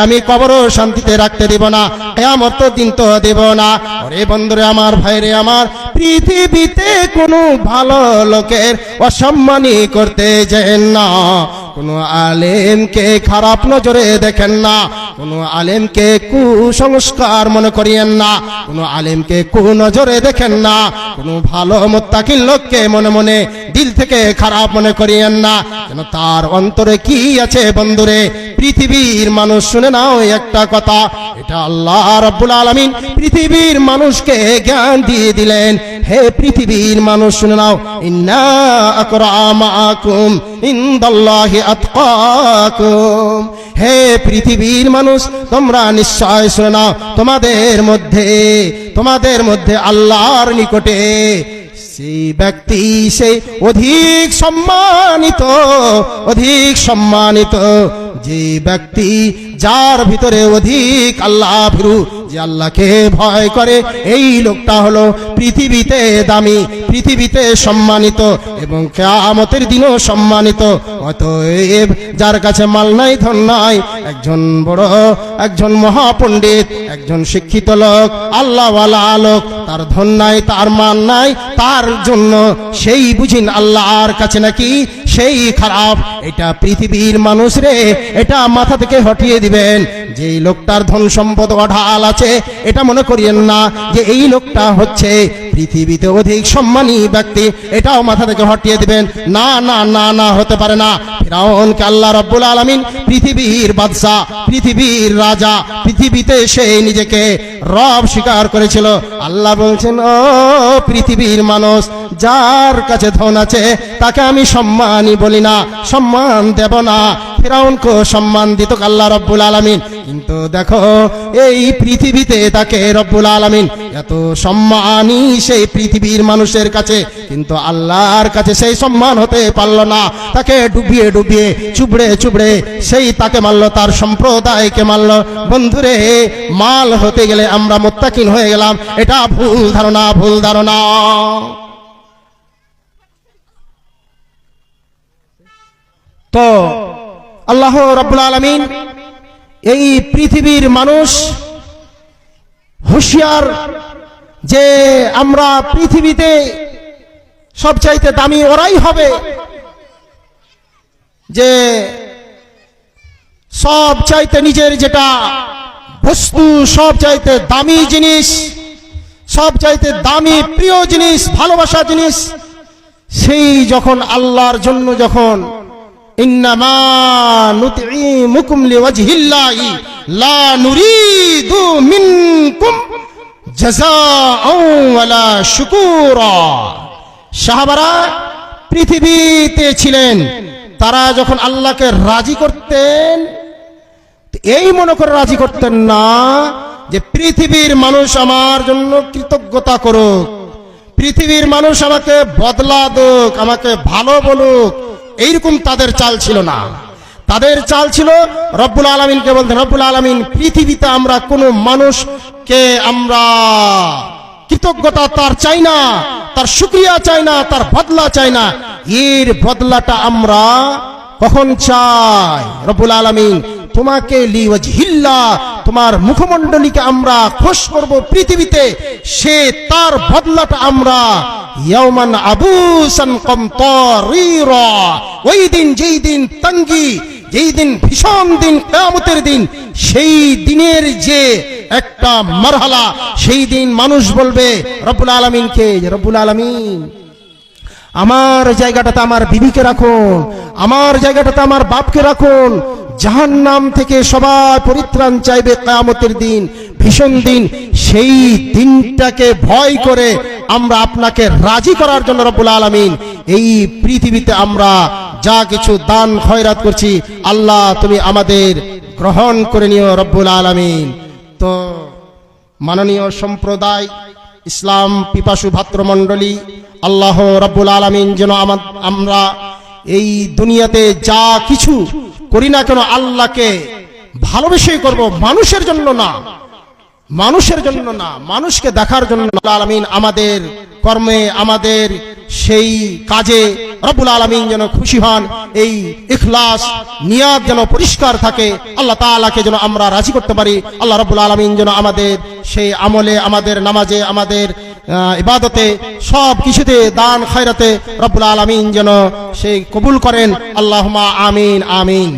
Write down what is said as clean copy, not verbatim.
আমি কবরও শান্তিতে রাখতে দেব না, কিয়ামত দিন তো দেব না। ওরে বন্ধুরে আমার, ভাইরে আমার, পৃথিবীতে কোনো ভালো লোকের অসম্মানী করতে যেন না, কোনো আলেমকে খারাপ নজরে দেখেন না, কোনো আলেমকে কুসংস্কার মনে করিয়েন না, কোনো আলেমকে কুনজরে দেখেন না, কোনো ভালো মুত্তাকিন লোককে মনে মনে দিল থেকে খারাপ মনে করিয়েন না, যেন তার অন্তরে কি আছে। বন্ধুরে পৃথিবীর মানুষ, শুনে নাও একটা কথা, এটা আল্লাহ রাব্বুল আলামিন পৃথিবীর মানুষকে জ্ঞান দিয়ে দিলেন। হে পৃথিবীর মানুষ শুনে নাও, ইন্না আকরামাকুম ইনদাল্লাহি আতকাকুম। হে পৃথিবীর মানুষ, তোমরা নিশ্চয় শুনে নাও, তোমাদের মধ্যে আল্লাহর নিকটে সেই ব্যক্তি সেই অধিক সম্মানিত যে ব্যক্তি যার ভিতরে অধিক আল্লাহ ভীরু, যে আল্লাহকে ভয় করে, এই লোকটা হলো পৃথিবীতে দামি, পৃথিবীতে সম্মানিত এবং কিয়ামতের দিনও সম্মানিত। অতএব যার কাছে মাল নাই, ধন নাই, একজন মহাপণ্ডিত, একজন শিক্ষিত লোক, আল্লাহওয়ালা লোক, তার ধন নাই, তার মান নাই, তার জন্য সেই বুঝিন আল্লাহর কাছে নাকি সেই খারাপ। এটা পৃথিবীর মানুষ রে, এটা মাথা থেকে হটিয়ে দিবেন। যে লোকটার ধন সম্পদ অঢাল আছে, এটা মনে করিয়েন না যে এই লোকটা হচ্ছে পৃথিবীতে অধিক সম্মানী ব্যক্তি, এটাও মাথা থেকে হটিয়ে দিবেন। না না না না, হতে পারে না। ফিরাউনকে আল্লাহ রাব্বুল আলামিন পৃথিবীর বাদশা, পৃথিবীর রাজা, পৃথিবীতে সে নিজেকে রব স্বীকার করেছিল। আল্লাহ বলছেন, ও পৃথিবীর মানুষ, যার কাছে ধন আছে তাকে আমি সম্মানী বলি না, সম্মান দেব না। ফিরাউনকে সম্মান দিত আল্লাহ রাব্বুল আলামিন, কিন্তু দেখো এই পৃথিবীতে তাকে রব্বুল আলামিন এত সম্মানী সেই পৃথিবীর মানুষের কাছে, কিন্তু আল্লাহর কাছে সেই সম্মান হতে পারল না। তাকে ডুবিয়ে চুবড়ে সেই তাকে মারল, তার সম্প্রদায়কে মারল। বন্ধুরে, মাল হতে গেলে আমরা মুত্তাকিন হয়ে গেলাম, এটা ভুল ধারণা। তো আল্লাহ রাব্বুল আলামিন এই পৃথিবীর মানুষ হুঁশিয়ার যে আমরা পৃথিবীতে সবচাইতে দামি ওরাই হবে, যে সবচাইতে নিজের যেটা বস্তু, সবচাইতে দামি জিনিস, সবচাইতে দামি প্রিয় জিনিস, ভালোবাসা জিনিস, সেই যখন আল্লাহর জন্য যখন ইন্নামা নুতঈমুকুম লিওয়াজহিল্লাহি লা নুরিদু মিনকুম জাযাআও ওয়ালা শুকুরা। সাহাবারা পৃথিবীতে ছিলেন, তারা যখন আল্লাহকে রাজি করতেন, এই মনে করে রাজি করতেন না যে পৃথিবীর মানুষ আমার জন্য কৃতজ্ঞতা করুক, পৃথিবীর মানুষ আমাকে বদলা দুক, আমাকে ভালো বলুক, এইরকম তাদের চাল ছিল না। তাদের চাল ছিল রব্বুল আলামিনকে বলতেন, রব্বুল আলামিন পৃথিবীতে আমরা কোনো মানুষকে আমরা কৃতজ্ঞতা তার চাই না, তার শুকরিয়া চাই না, তার বদলা চাই না। এর বদলাটা আমরা কখন চাই? রব্বুল আলামিন তোমাকে লিওয়াজহিল্লাহ, তোমার মুখমণ্ডলীকে আমরা খুশ করব পৃথিবীতে, সে তার বদলাটা আমরা ইয়াওমান আবুসান কামতারিরা, ওই দিন যেই দিন তঙ্গি, যেই দিন ভীষণ দিন, কিয়ামতের দিন, সেই দিনের যে একটা মারহালা, সেই দিন মানুষ বলবে রব্বুল আলামিনকে, রব্বুল আলামিন আমার জায়গাটাতে আমার বিবিকে রাখুন, আমার জায়গাটাতে আমার বাপকে রাখুন। জাহান্নাম থেকে সবাই পরিত্রাণ চাইবে কিয়ামতের দিন, ভীষণ দিন। সেই দিনটাকে ভয় করে আমরা আপনাকে রাজি করার জন্য রব্বুল আলামিন এই পৃথিবীতে আমরা যা কিছু দান খয়রাত করছি, আল্লাহ তুমি আমাদের গ্রহণ করে নিও রব্বুল আলামিন। তো মাননীয় সম্প্রদায়, ইসলাম পিপাসু ভাতৃমণ্ডলী, আল্লাহ রাব্বুল আলামিন যেন আমরা এই দুনিয়াতে যা কিছু করি না কেন আল্লাহকে ভালোবেসেই করব, মানুষের জন্য না। মানুষের জন্য না, মানুষকে দেখার জন্য রব্বুল আলামিন আমাদের কর্মে, আমাদের সেই কাজে রব্বুল আলামিন যেন খুশি হন, এই ইখলাস নিয়াত যেন পরিষ্কার থাকে, আল্লাহ তাআলাকে যেন আমরা রাজি করতে পারি। আল্লাহ রব্বুল আলামিন যেন আমাদের সেই আমলে, আমাদের নামাজে, আমাদের ইবাদতে, সব কিছুতে, দান খয়রাতে রব্বুল আলামিন যেন সেই কবুল করেন। আল্লাহুম্মা আমিন আমিন।